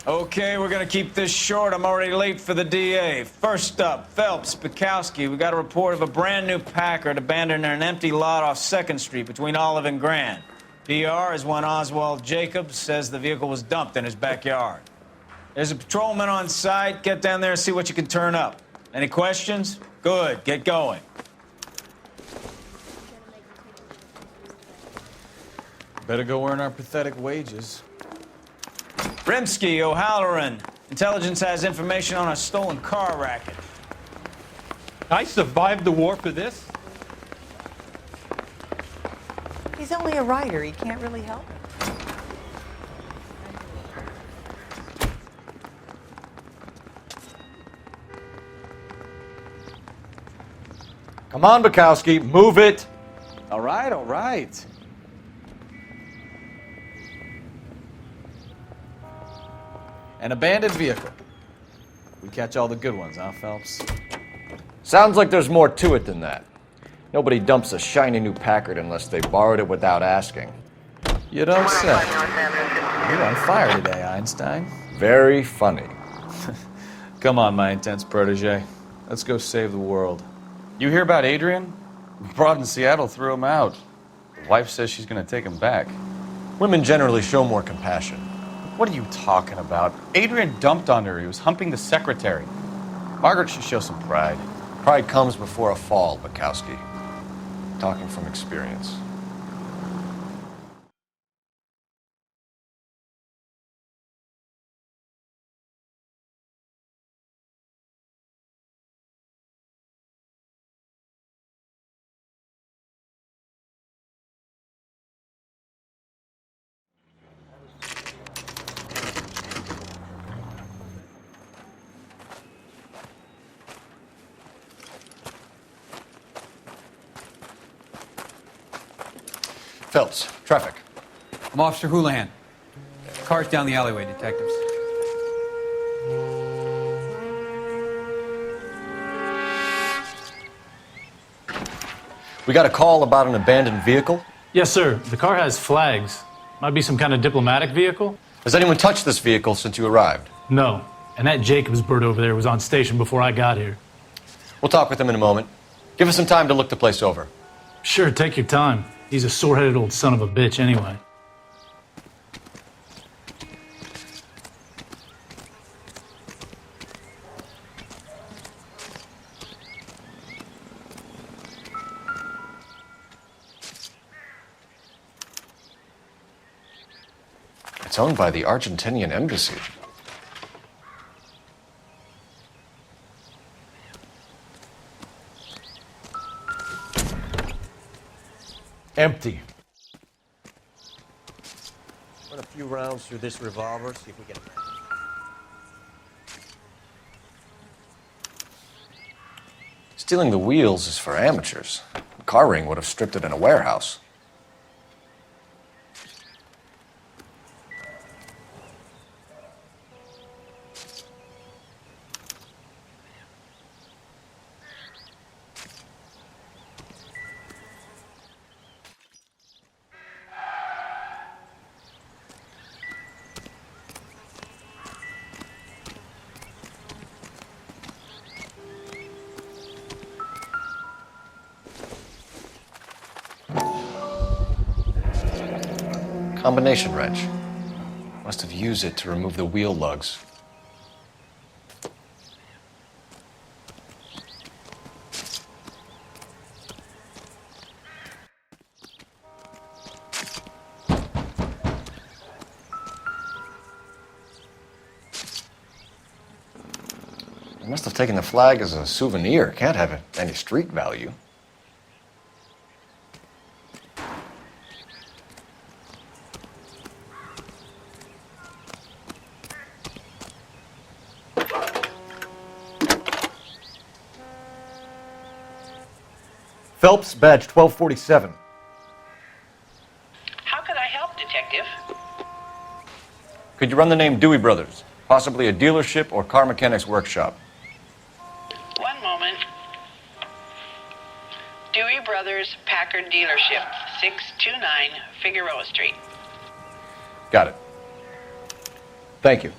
Okay, we're gonna keep this short. I'm already late for the DA. First up, Phelps, Bukowski. We got a report of a brand new Packard abandoned in an empty lot off 2nd Street between Olive and Grand. PR is one Oswald Jacobs says the vehicle was dumped in his backyard. There's a patrolman on site. Get down there and see what you can turn up. Any questions? Good, get going. Better go earn our pathetic wages. Rimsky, O'Halloran. Intelligence has information on a stolen car racket. I survived the war for this. He's only a writer. He can't really help. Come on, Bukowski, move it. All right, all right. An abandoned vehicle. We catch all the good ones, huh, Phelps? Sounds like there's more to it than that. Nobody dumps a shiny new Packard unless they borrowed it without asking. You don't say. You're on fire today, Einstein. Very funny. Come on, my intense protege. Let's go save the world. You hear about Adrian? Broad in Seattle threw him out. The wife says she's going to take him back. Women generally show more compassion. What are you talking about? Adrian dumped on her. He was humping the secretary. Margaret should show some pride. Pride comes before a fall, Bukowski. Talking from experience. Phelps, traffic. I'm Officer Houlihan. Car's down the alleyway, detectives. We got a call about an abandoned vehicle. Yes, sir. The car has flags. Might be some kind of diplomatic vehicle. Has anyone touched this vehicle since you arrived? No. And that Jacobs bird over there was on station before I got here. We'll talk with him in a moment. Give us some time to look the place over. Sure, take your time. He's a sore-headed old son of a bitch anyway. It's owned by the Argentinian embassy. Empty. Run a few rounds through this revolver, see if we get it. Stealing the wheels is for amateurs. The car ring would have stripped it in a warehouse. Combination wrench. Must have used it to remove the wheel lugs. They must have taken the flag as a souvenir. Can't have any street value. Phelps, badge 1247. How could I help, Detective? Could you run the name Dewey Brothers? Possibly a dealership or car mechanic's workshop. One moment. Dewey Brothers Packard Dealership, 629 Figueroa Street. Got it. Thank you.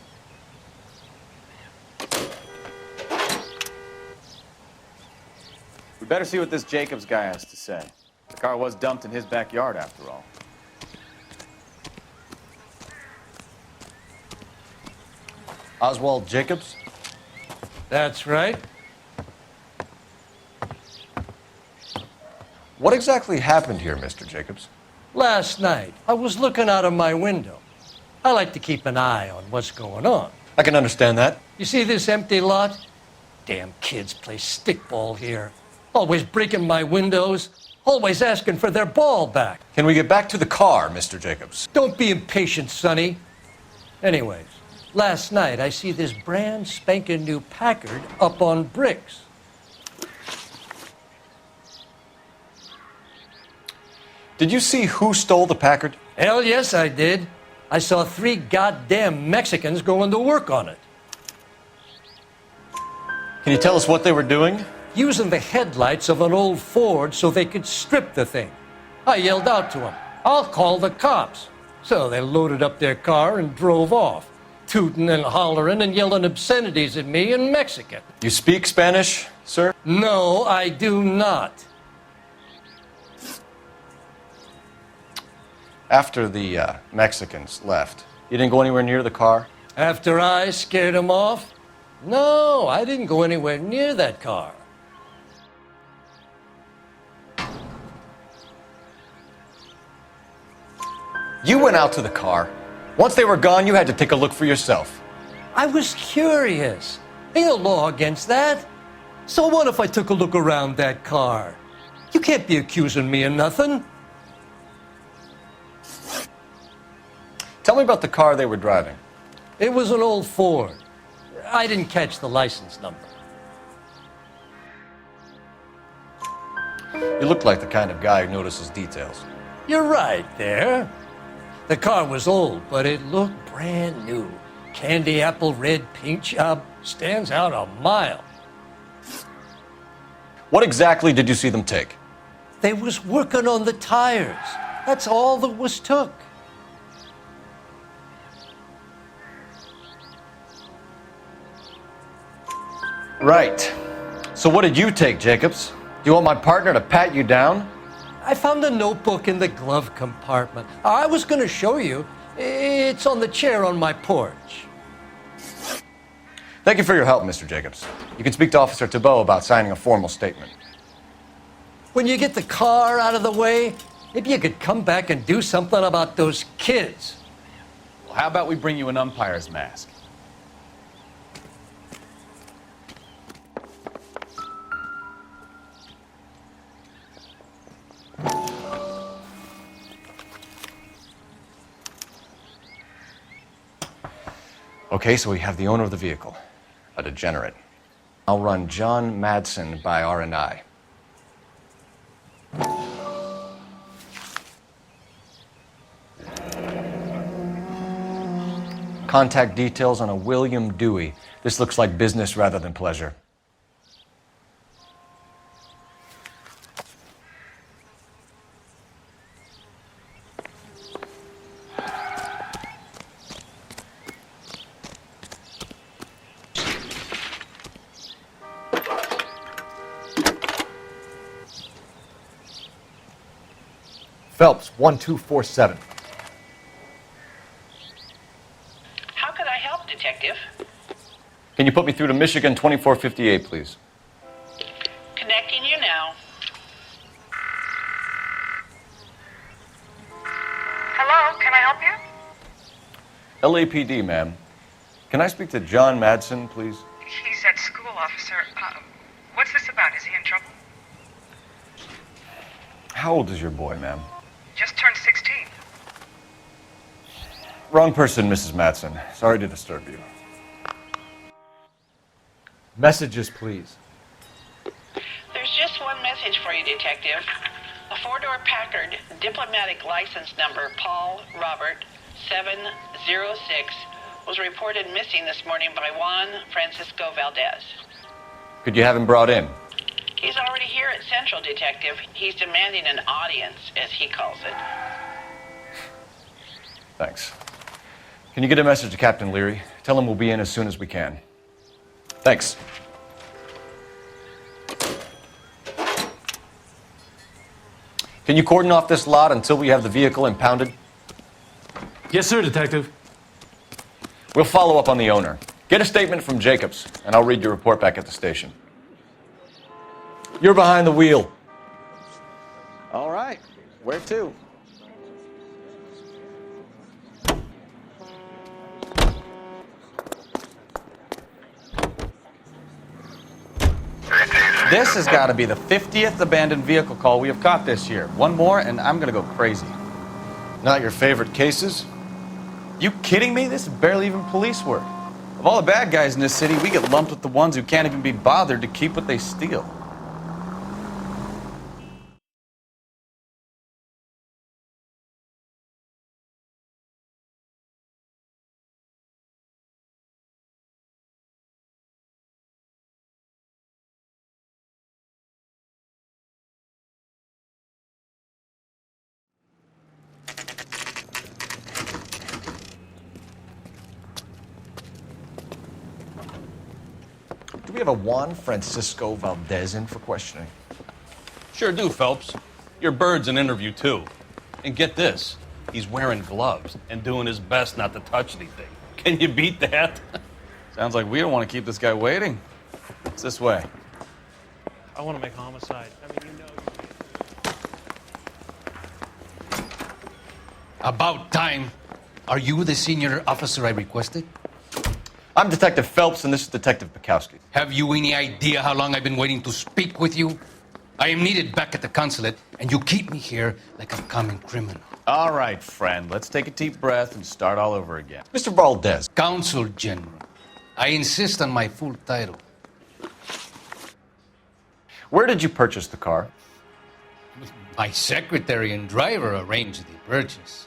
We better see what this Jacobs guy has to say. The car was dumped in his backyard, after all. Oswald Jacobs? That's right. What exactly happened here, Mr. Jacobs? Last night, I was looking out of my window. I like to keep an eye on what's going on. I can understand that. You see this empty lot? Damn kids play stickball here. Always breaking my windows, always asking for their ball back. Can we get back to the car, Mr. Jacobs? Don't be impatient, Sonny. Anyways, last night I see this brand spanking new Packard up on bricks. Did you see who stole the Packard? Hell yes, I did. I saw 3 goddamn Mexicans going to work on it. Can you tell us what they were doing? Using the headlights of an old Ford so they could strip the thing. I yelled out to them, "I'll call the cops." So they loaded up their car and drove off, tooting and hollering and yelling obscenities at me in Mexican. You speak Spanish, sir? No, I do not. After the Mexicans left, you didn't go anywhere near the car? After I scared them off? No, I didn't go anywhere near that car. You went out to the car. Once they were gone, you had to take a look for yourself. I was curious. Ain't no law against that. So what if I took a look around that car? You can't be accusing me of nothing. Tell me about the car they were driving. It was an old Ford. I didn't catch the license number. You look like the kind of guy who notices details. You're right there. The car was old, but it looked brand new. Candy apple red paint job stands out a mile. What exactly did you see them take? They was working on the tires. That's all that was took. Right. So what did you take, Jacobs? Do you want my partner to pat you down? I found a notebook in the glove compartment. I was going to show you. It's on the chair on my porch. Thank you for your help, Mr. Jacobs. You can speak to Officer Thibault about signing a formal statement. When you get the car out of the way, maybe you could come back and do something about those kids. Well, how about we bring you an umpire's mask? Okay, so we have the owner of the vehicle, a degenerate. I'll run John Madsen by R&I. Contact details on a William Dewey. This looks like business rather than pleasure. Phelps, 1247. How could I help, Detective? Can you put me through to Michigan 2458, please? Connecting you now. Hello, can I help you? LAPD, ma'am. Can I speak to John Madsen, please? He's at school, officer. What's this about? Is he in trouble? How old is your boy, ma'am? Just turned 16. Wrong person, Mrs. Madsen. Sorry to disturb you. Messages, please. There's just one message for you, Detective. A 4-door Packard, diplomatic license number Paul Robert 706, was reported missing this morning by Juan Francisco Valdez. Could you have him brought in? He's already here at Central, Detective. He's demanding an audience, as he calls it. Thanks. Can you get a message to Captain Leary? Tell him we'll be in as soon as we can. Thanks. Can you cordon off this lot until we have the vehicle impounded? Yes, sir, Detective. We'll follow up on the owner. Get a statement from Jacobs, and I'll read your report back at the station. You're behind the wheel. All right. Where to? This has got to be the 50th abandoned vehicle call we have caught this year. One more, and I'm going to go crazy. Not your favorite cases? You kidding me? This is barely even police work. Of all the bad guys in this city, we get lumped with the ones who can't even be bothered to keep what they steal. Do we have a Juan Francisco Valdez in for questioning? Sure do, Phelps. Your bird's an interview, too. And get this, he's wearing gloves and doing his best not to touch anything. Can you beat that? Sounds like we don't want to keep this guy waiting. It's this way. I want to make homicide. I mean, you know. About time. Are you the senior officer I requested? I'm Detective Phelps, and this is Detective Bukowski. Have you any idea how long I've been waiting to speak with you? I am needed back at the consulate, and you keep me here like a common criminal. All right, friend. Let's take a deep breath and start all over again. Mr. Valdez. Consul General. I insist on my full title. Where did you purchase the car? My secretary and driver arranged the purchase.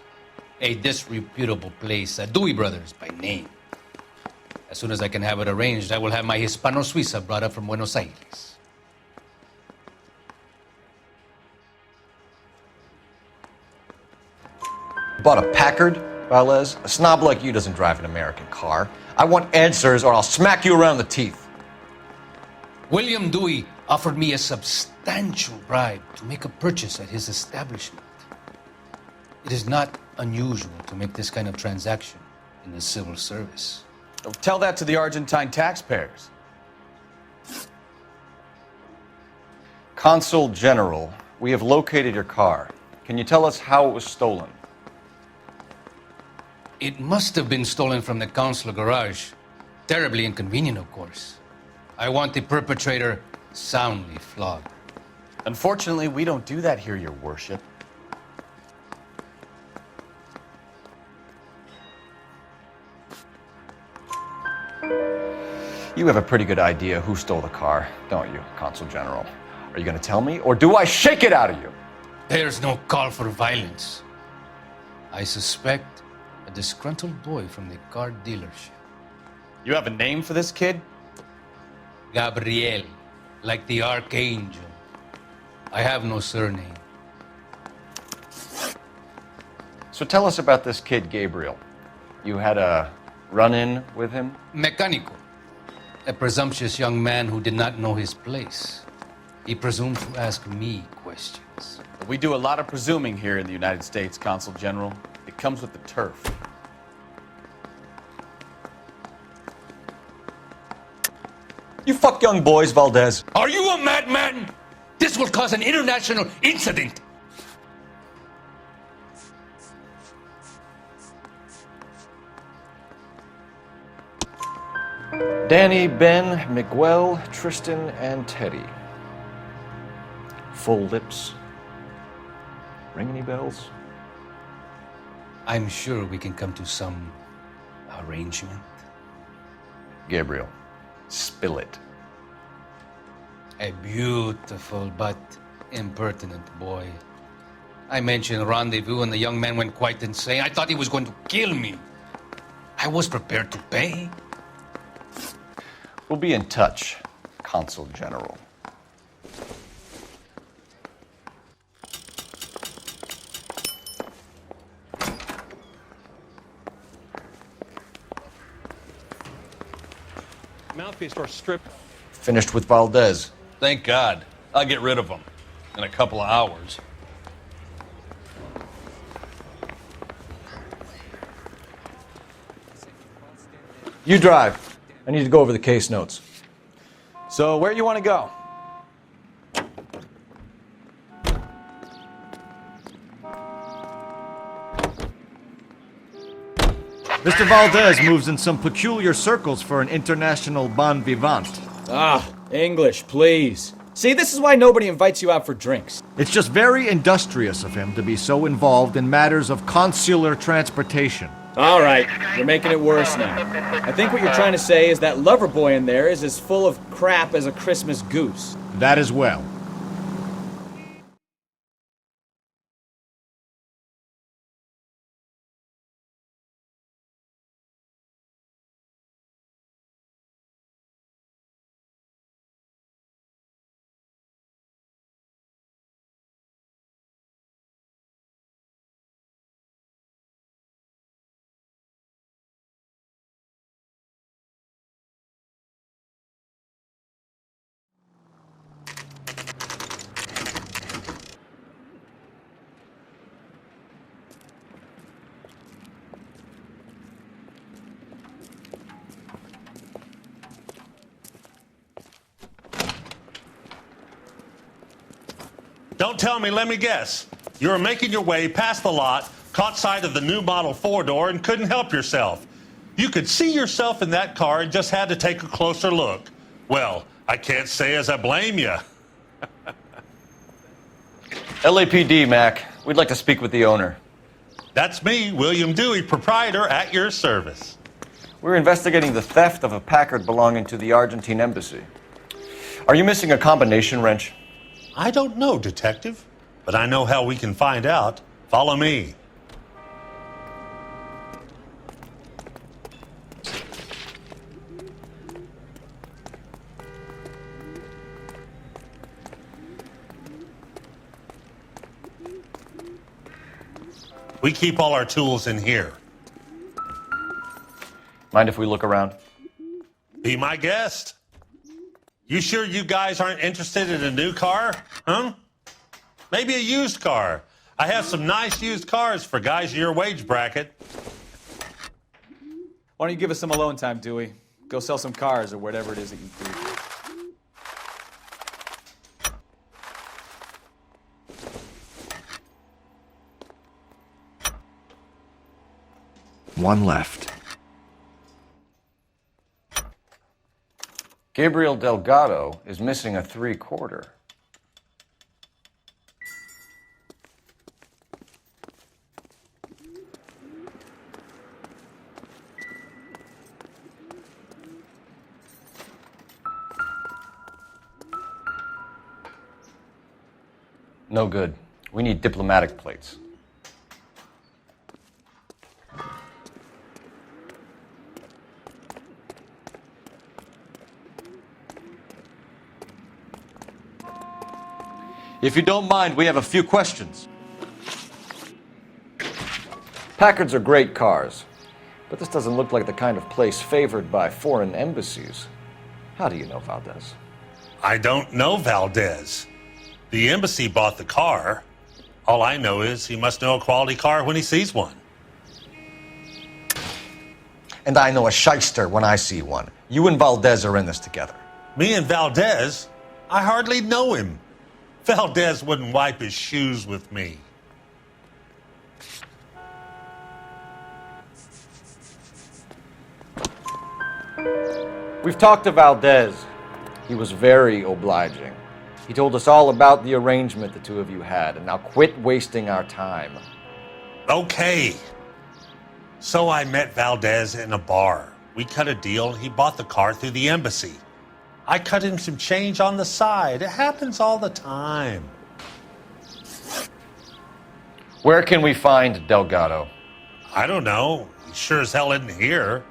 A disreputable place, Dewey Brothers by name. As soon as I can have it arranged, I will have my Hispano Suiza brought up from Buenos Aires. Bought a Packard, Valdez? A snob like you doesn't drive an American car. I want answers or I'll smack you around the teeth. William Dewey offered me a substantial bribe to make a purchase at his establishment. It is not unusual to make this kind of transaction in the civil service. Tell that to the Argentine taxpayers. Consul General, we have located your car. Can you tell us how it was stolen? It must have been stolen from the consular garage. Terribly inconvenient, of course. I want the perpetrator soundly flogged. Unfortunately, we don't do that here, Your Worship. You have a pretty good idea who stole the car, don't you, Consul General? Are you going to tell me, or do I shake it out of you? There's no call for violence. I suspect a disgruntled boy from the car dealership. You have a name for this kid? Gabriel, like the archangel. I have no surname. So tell us about this kid, Gabriel. You had a run-in with him? Mecánico. A presumptuous young man who did not know his place. He presumed to ask me questions. We do a lot of presuming here in the United States, Consul General. It comes with the turf. You fuck young boys, Valdez. Are you a madman? This will cause an international incident. Danny, Ben, Miguel, Tristan, and Teddy. Full lips. Ring any bells? I'm sure we can come to some arrangement. Gabriel, spill it. A beautiful but impertinent boy. I mentioned rendezvous and the young man went quite insane. I thought he was going to kill me. I was prepared to pay. We'll be in touch, Consul General. Mouthpiece store stripped. Finished with Valdez. Thank God. I'll get rid of him in a couple of hours. You drive. I need to go over the case notes. So, where you want to go? Mr. Valdez moves in some peculiar circles for an international bon vivant. Ah, English, please. See, this is why nobody invites you out for drinks. It's just very industrious of him to be so involved in matters of consular transportation. All right, you're making it worse now. I think what you're trying to say is that lover boy in there is as full of crap as a Christmas goose. That as well. Don't tell me, let me guess. You were making your way past the lot, caught sight of the new model four-door, and couldn't help yourself. You could see yourself in that car and just had to take a closer look. Well, I can't say as I blame you. LAPD, Mac. We'd like to speak with the owner. That's me, William Dewey, proprietor, at your service. We're investigating the theft of a Packard belonging to the Argentine embassy. Are you missing a combination wrench? I don't know, Detective, but I know how we can find out. Follow me. We keep all our tools in here. Mind if we look around? Be my guest. You sure you guys aren't interested in a new car? Huh? Maybe a used car. I have some nice used cars for guys in your wage bracket. Why don't you give us some alone time, Dewey? Go sell some cars or whatever it is that you do. One left. Gabriel Delgado is missing a 3/4. No good. We need diplomatic plates. If you don't mind, we have a few questions. Packards are great cars, but this doesn't look like the kind of place favored by foreign embassies. How do you know Valdez? I don't know Valdez. The embassy bought the car. All I know is he must know a quality car when he sees one. And I know a shyster when I see one. You and Valdez are in this together. Me and Valdez? I hardly know him. Valdez wouldn't wipe his shoes with me. We've talked to Valdez. He was very obliging. He told us all about the arrangement the two of you had, and now quit wasting our time. Okay. So I met Valdez in a bar. We cut a deal, and he bought the car through the embassy. I cut him some change on the side. It happens all the time. Where can we find Delgado? I don't know. He sure as hell isn't here.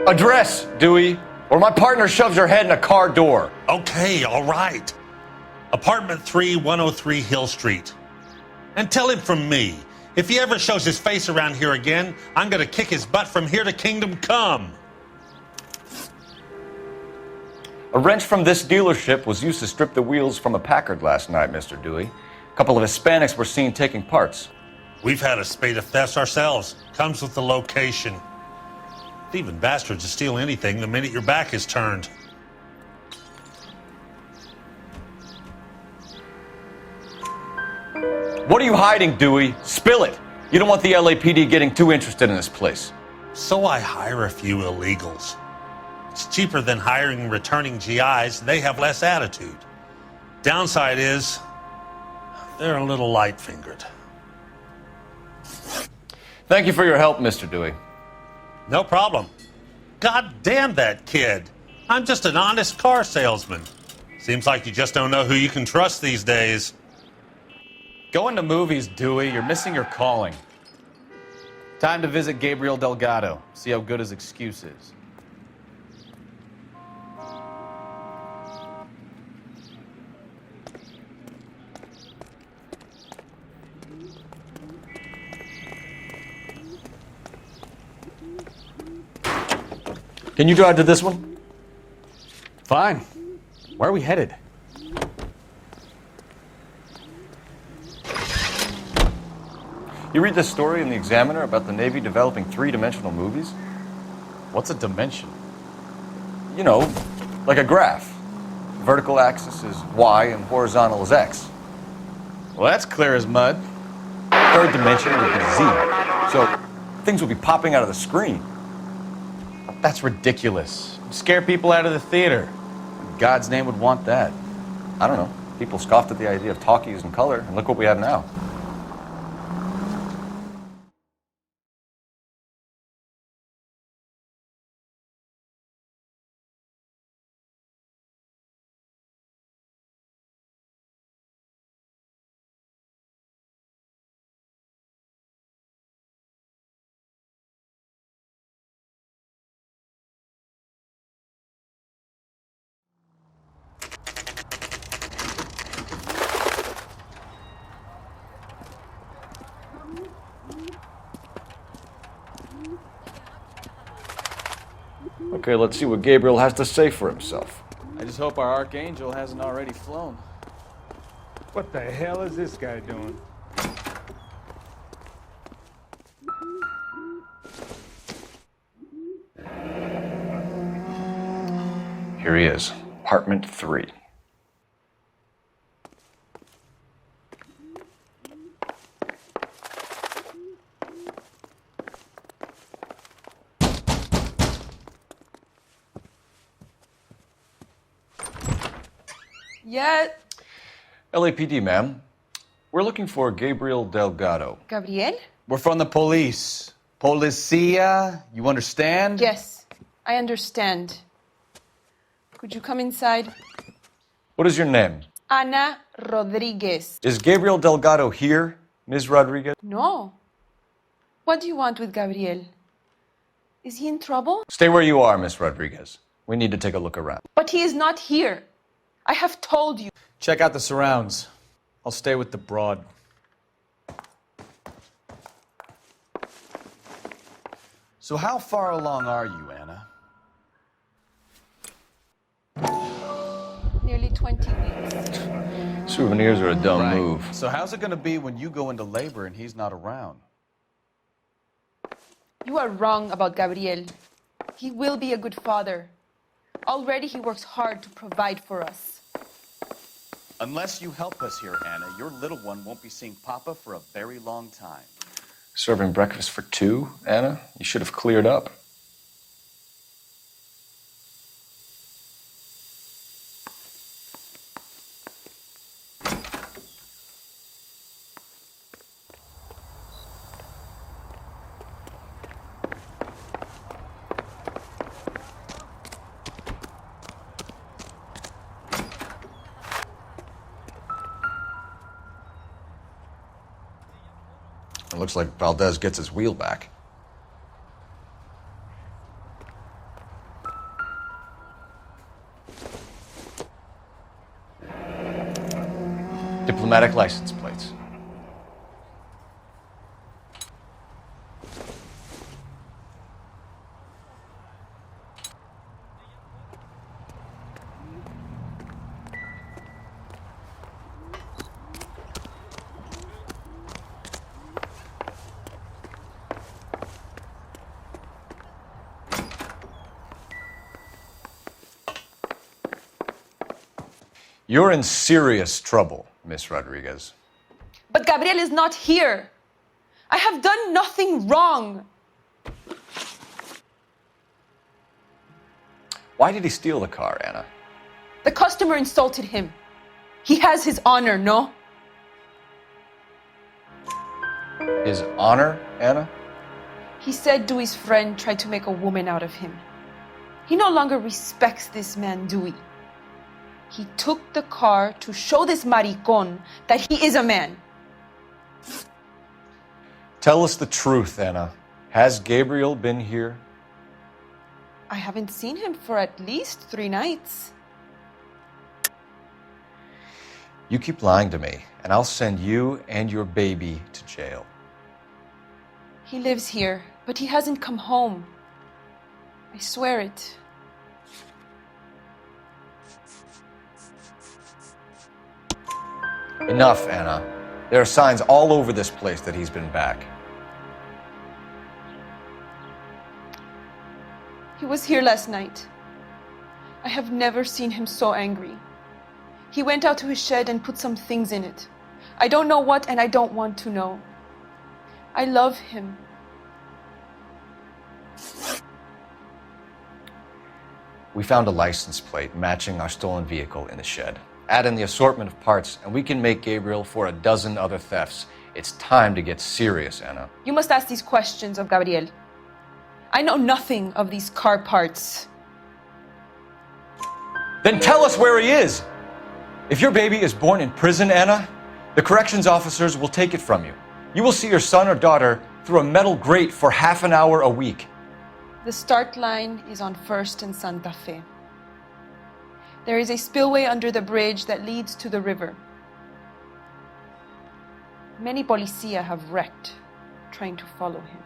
Address, Dewey, or my partner shoves your head in a car door. Okay, all right. Apartment 3, 103 Hill Street. And tell him from me, if he ever shows his face around here again, I'm going to kick his butt from here to Kingdom Come. A wrench from this dealership was used to strip the wheels from a Packard last night, Mr. Dewey. A couple of Hispanics were seen taking parts. We've had a spate of thefts ourselves. Comes with the location. Thieving bastards will steal anything the minute your back is turned. What are you hiding, Dewey? Spill it. You don't want the LAPD getting too interested in this place. So I hire a few illegals. It's cheaper than hiring returning GIs. They have less attitude. Downside is, they're a little light-fingered. Thank you for your help, Mr. Dewey. No problem. God damn that kid. I'm just an honest car salesman. Seems like you just don't know who you can trust these days. Going to movies, Dewey. You're missing your calling. Time to visit Gabriel Delgado. See how good his excuse is. Can you drive to this one? Fine. Where are we headed? You read this story in the Examiner about the Navy developing three-dimensional movies? What's a dimension? You know, like a graph. Vertical axis is Y and horizontal is X. Well, that's clear as mud. Third dimension would be Z. So things will be popping out of the screen. That's ridiculous. Scare people out of the theater. In God's name would want that. I don't know. People scoffed at the idea of talkies in color, and look what we have now. Okay, let's see what Gabriel has to say for himself. I just hope our Archangel hasn't already flown. What the hell is this guy doing? Here he is, apartment 3. Yeah. LAPD, ma'am. We're looking for Gabriel Delgado. Gabriel? We're from the police. Policia, you understand? Yes, I understand. Could you come inside? What is your name? Ana Rodriguez. Is Gabriel Delgado here, Ms. Rodriguez? No. What do you want with Gabriel? Is he in trouble? Stay where you are, Ms. Rodriguez. We need to take a look around. But he is not here. I have told you. Check out the surrounds. I'll stay with the broad. So how far along are you, Anna? Nearly 20 weeks. Souvenirs are a dumb move. So how's it going to be when you go into labor and he's not around? You are wrong about Gabriel. He will be a good father. Already he works hard to provide for us. Unless you help us here, Anna, your little one won't be seeing Papa for a very long time. Serving breakfast for 2, Anna? You should have cleared up. It looks like Valdez gets his wheel back. Diplomatic license plates. You're in serious trouble, Miss Rodriguez. But Gabriel is not here. I have done nothing wrong. Why did he steal the car, Anna? The customer insulted him. He has his honor, no? His honor, Anna? He said Dewey's friend tried to make a woman out of him. He no longer respects this man, Dewey. He took the car to show this maricón that he is a man. Tell us the truth, Anna. Has Gabriel been here? I haven't seen him for at least 3 nights. You keep lying to me, and I'll send you and your baby to jail. He lives here, but he hasn't come home. I swear it. Enough, Anna. There are signs all over this place that he's been back. He was here last night. I have never seen him so angry. He went out to his shed and put some things in it. I don't know what, and I don't want to know. I love him. We found a license plate matching our stolen vehicle in the shed. Add in the assortment of parts, and we can make Gabriel for a dozen other thefts. It's time to get serious, Anna. You must ask these questions of Gabriel. I know nothing of these car parts. Then tell us where he is! If your baby is born in prison, Anna, the corrections officers will take it from you. You will see your son or daughter through a metal grate for half an hour a week. The start line is on 1st and Santa Fe. There is a spillway under the bridge that leads to the river. Many policia have wrecked trying to follow him.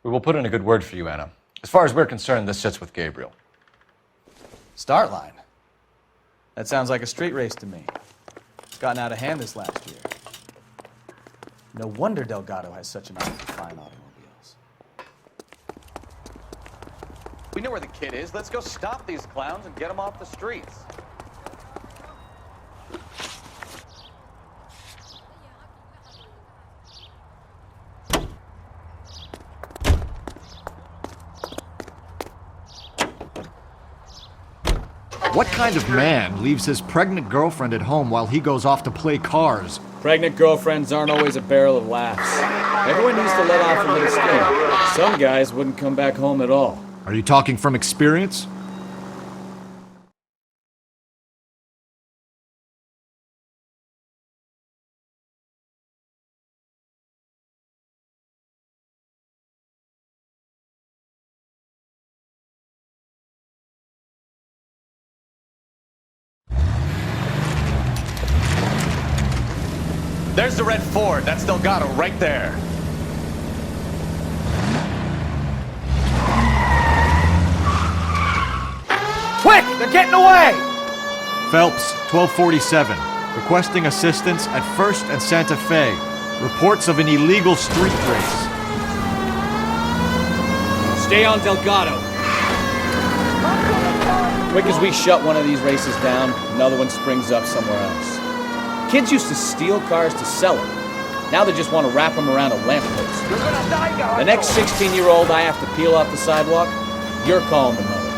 We will put in a good word for you, Anna. As far as we're concerned, this sits with Gabriel. Start line. That sounds like a street race to me. It's gotten out of hand this last year. No wonder Delgado has such an eye for fine automobiles. We know where the kid is. Let's go stop these clowns and get them off the streets. What kind of man leaves his pregnant girlfriend at home while he goes off to play cars? Pregnant girlfriends aren't always a barrel of laughs. Everyone needs to let off a little steam. Some guys wouldn't come back home at all. Are you talking from experience? There's the red Ford. That's Delgado right there. Quick! They're getting away! Phelps, 1247. Requesting assistance at 1st and Santa Fe. Reports of an illegal street race. Stay on Delgado. Quick as we shut one of these races down, another one springs up somewhere else. Kids used to steal cars to sell them. Now they just want to wrap them around a lamppost. The next 16-year-old I have to peel off the sidewalk, you're calling the mother.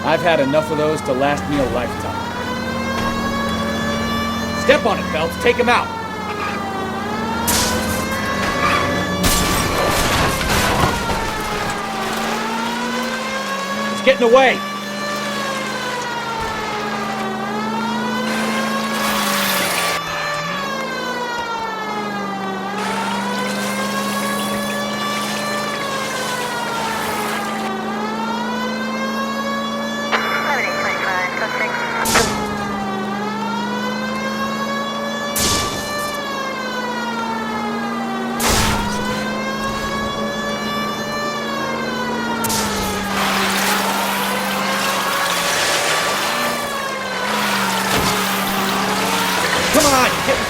I've had enough of those to last me a lifetime. Step on it, Phelps. Take him out. It's getting away.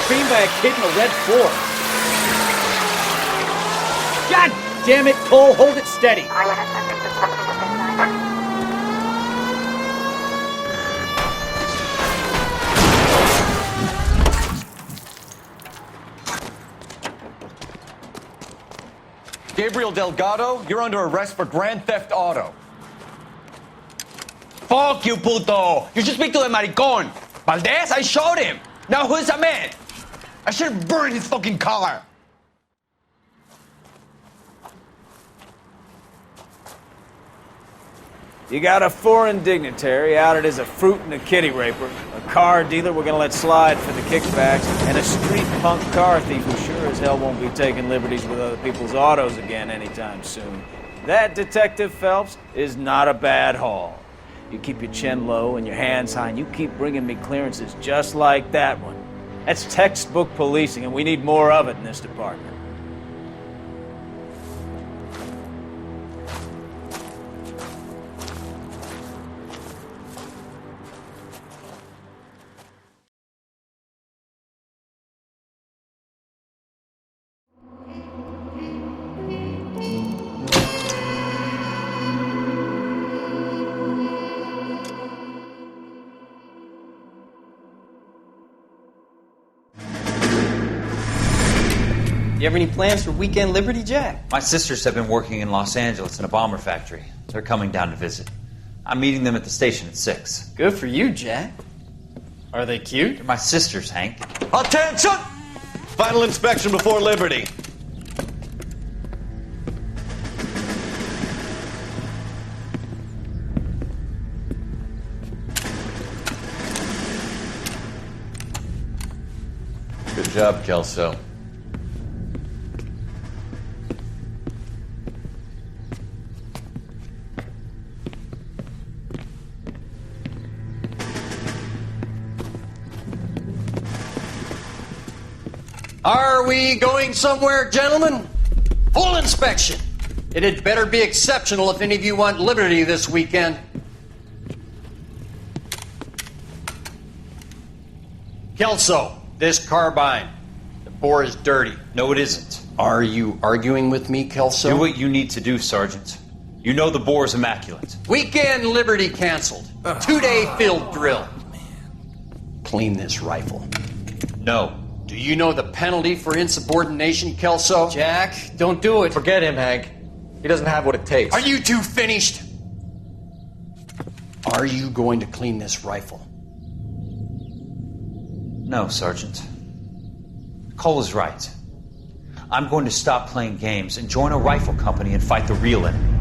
Creamed by a kid in a red Ford. God damn it, Cole, hold it steady. Gabriel Delgado, you're under arrest for grand theft auto. Fuck you, puto! You should speak to the maricón. Valdez, I showed him. Now who's a man? I should have burned his fucking car. You got a foreign dignitary outed as a fruit and a kitty raper, a car dealer we're gonna let slide for the kickbacks, and a street punk car thief who sure as hell won't be taking liberties with other people's autos again anytime soon. That, Detective Phelps, is not a bad haul. You keep your chin low and your hands high, and you keep bringing me clearances just like that one. That's textbook policing, and we need more of it in this department. You have any plans for weekend Liberty, Jack? My sisters have been working in Los Angeles in a bomber factory. They're coming down to visit. I'm meeting them at the station at 6. Good for you, Jack. Are they cute? They're my sisters, Hank. Attention! Final inspection before Liberty. Good job, Kelso. Are we going somewhere, gentlemen? Full inspection. It had better be exceptional if any of you want liberty this weekend. Kelso, this carbine. The bore is dirty. No, it isn't. Are you arguing with me, Kelso? Do what you need to do, Sergeant. You know the bore is immaculate. Weekend liberty canceled. 2-day field drill. Clean this rifle. No. Do you know the penalty for insubordination, Kelso? Jack, don't do it. Forget him, Hank. He doesn't have what it takes. Are you two finished? Are you going to clean this rifle? No, Sergeant. Cole is right. I'm going to stop playing games and join a rifle company and fight the real enemy.